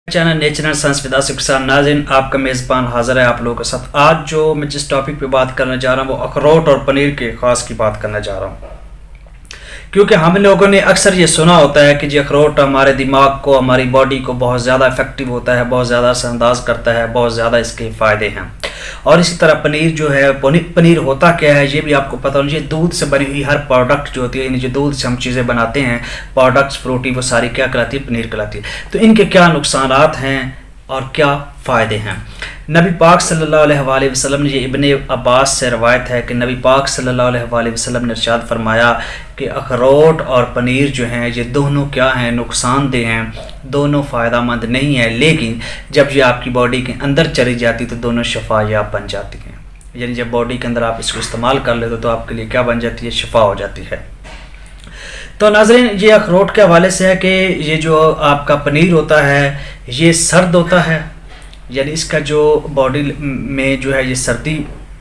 Channel natural science with Asif के साथ नाज़रीन, आपका मेज़बान हाज़िर है आप लोगों के साथ। आज जो मैं जिस टॉपिक पे बात करने जा रहा हूँ वो अखरोट और पनीर के ख़ास की बात करने जा रहा हूँ, क्योंकि हम लोगों ने अक्सर ये सुना होता है कि जी अखरोट हमारे दिमाग को, हमारी बॉडी को बहुत ज़्यादा इफेक्टिव होता है, बहुत ज़्यादा असरअंदाज करता है, बहुत ज़्यादा इसके फ़ायदे हैं। और इसी तरह पनीर जो है, पनीर होता क्या है ये भी आपको पता होना चाहिए। दूध से बनी हुई हर प्रोडक्ट जो होती है, यानी जो दूध से हम चीज़ें बनाते हैं, प्रोडक्ट्स, फ्रूटी, वो सारी क्या कहलाती है? पनीर कहलाती है। तो इनके क्या नुकसानात हैं और क्या फ़ायदे हैं? नबी पाक सल्लल्लाहु अलैहि वसल्लम ने, ये इब्ने अब्बास से रवायत है कि नबी पाक सल्लल्लाहु अलैहि वसल्लम ने इरशाद फरमाया कि अखरोट और पनीर जो हैं ये दोनों क्या हैं? नुकसानदेह हैं, दोनों फ़ायदेमंद नहीं है, लेकिन जब ये आपकी बॉडी के अंदर चली जाती तो दोनों शफायाब बन जाती हैं। यानी जब बॉडी के अंदर आप इसको इस्तेमाल कर लेते तो आपके लिए क्या बन जाती है? शिफा हो जाती है। तो नाज़रीन, ये अखरोट के हवाले से है कि ये जो आपका पनीर होता है ये सर्द होता है, यानी इसका जो बॉडी में जो है ये सर्दी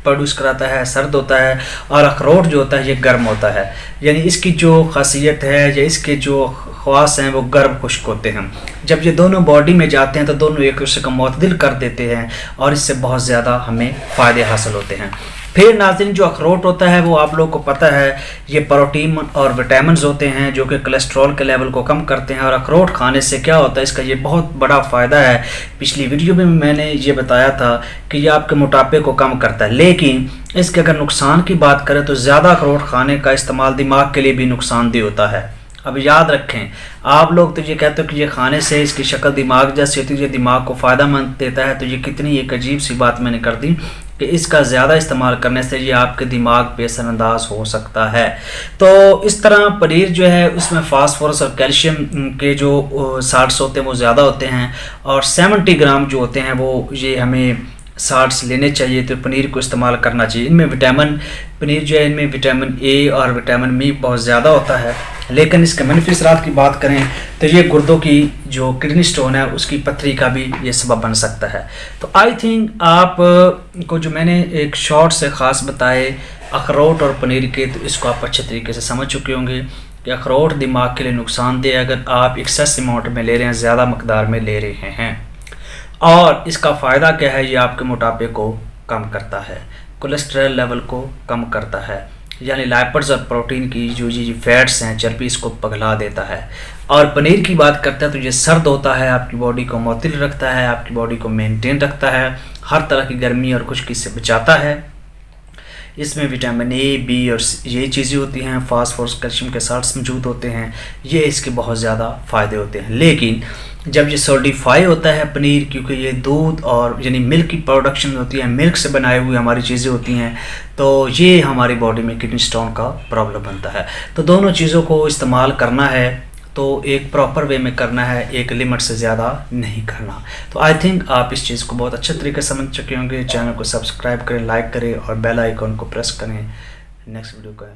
प्रोड्यूस कराता है, सर्द होता है। और अखरोट जो होता है ये गर्म होता है, यानी इसकी जो खासियत है या इसके जो ख़वास हैं वो गर्म खुश्क होते हैं। जब ये दोनों बॉडी में जाते हैं तो दोनों एक दूसरे को मुतदिल कर देते हैं और इससे बहुत ज़्यादा हमें फ़ायदे हासिल होते हैं। फिर नाज़रीन, जो अखरोट होता है वो आप लोगों को पता है ये प्रोटीन और विटामिन्स होते हैं जो कि कोलेस्ट्रॉल के लेवल को कम करते हैं। और अखरोट खाने से क्या होता है, इसका ये बहुत बड़ा फ़ायदा है। पिछली वीडियो में मैंने ये बताया था कि ये आपके मोटापे को कम करता है, लेकिन इसके अगर नुकसान की बात करें तो ज़्यादा अखरोट खाने का इस्तेमाल दिमाग के लिए भी नुकसानदेह होता है। अब याद रखें, आप लोग तो ये कहते हो कि ये खाने से इसकी शक्ल दिमाग जैसी होती है, ये दिमाग को फ़ायदेमंद देता है, तो ये कितनी एक अजीब सी बात मैंने कर दी कि इसका ज़्यादा इस्तेमाल करने से ये आपके दिमाग पे असरअंदाज हो सकता है। तो इस तरह पनीर जो है उसमें फास्फोरस और कैल्शियम के जो साल्ट्स होते हैं वो ज़्यादा होते हैं, और 70 ग्राम जो होते हैं वो ये हमें साल्ट्स लेने चाहिए। तो पनीर को इस्तेमाल करना चाहिए। इनमें पनीर जो है इनमें विटामिन ए और विटामिन बी बहुत ज़्यादा होता है, लेकिन इसके मनफी असरात की बात करें तो ये गुर्दों की जो किडनी स्टोन है उसकी पथरी का भी ये सबब बन सकता है। तो आई थिंक आप को जो मैंने एक शॉर्ट से ख़ास बताए अखरोट और पनीर के, तो इसको आप अच्छे तरीके से समझ चुके होंगे कि अखरोट दिमाग के लिए नुकसानदेह अगर आप एक्सेस अमाउंट में ले रहे हैं, ज़्यादा मकदार में ले रहे हैं। और इसका फ़ायदा क्या है? ये आपके मोटापे को कम करता है, कोलेस्ट्रॉल लेवल को कम करता है, यानी लाइपिड्स और प्रोटीन की जो ये फैट्स हैं, चर्बी, इसको पिघला देता है। और पनीर की बात करते हैं तो ये सर्द होता है, आपकी बॉडी को मुतदिल रखता है, आपकी बॉडी को मेंटेन रखता है, हर तरह की गर्मी और खुश्की से बचाता है। इसमें विटामिन ए, बी और ये चीज़ें होती हैं, फास्फोरस, कैल्शियम के साल्ट्स मौजूद होते हैं, ये इसके बहुत ज़्यादा फ़ायदे होते हैं। लेकिन जब ये सोडिफाई होता है पनीर, क्योंकि ये दूध और यानी मिल्क की प्रोडक्शन होती है, मिल्क से बनाए हुए हमारी चीज़ें होती हैं, तो ये हमारी बॉडी में किडनी स्टोन का प्रॉब्लम बनता है। तो दोनों चीज़ों को इस्तेमाल करना है तो एक प्रॉपर वे में करना है, एक लिमिट से ज़्यादा नहीं करना। तो आई थिंक आप इस चीज़ को बहुत अच्छे तरीके से समझ चुके होंगे। चैनल को सब्सक्राइब करें, लाइक करें और बेल आइकॉन को प्रेस करें नेक्स्ट वीडियो का।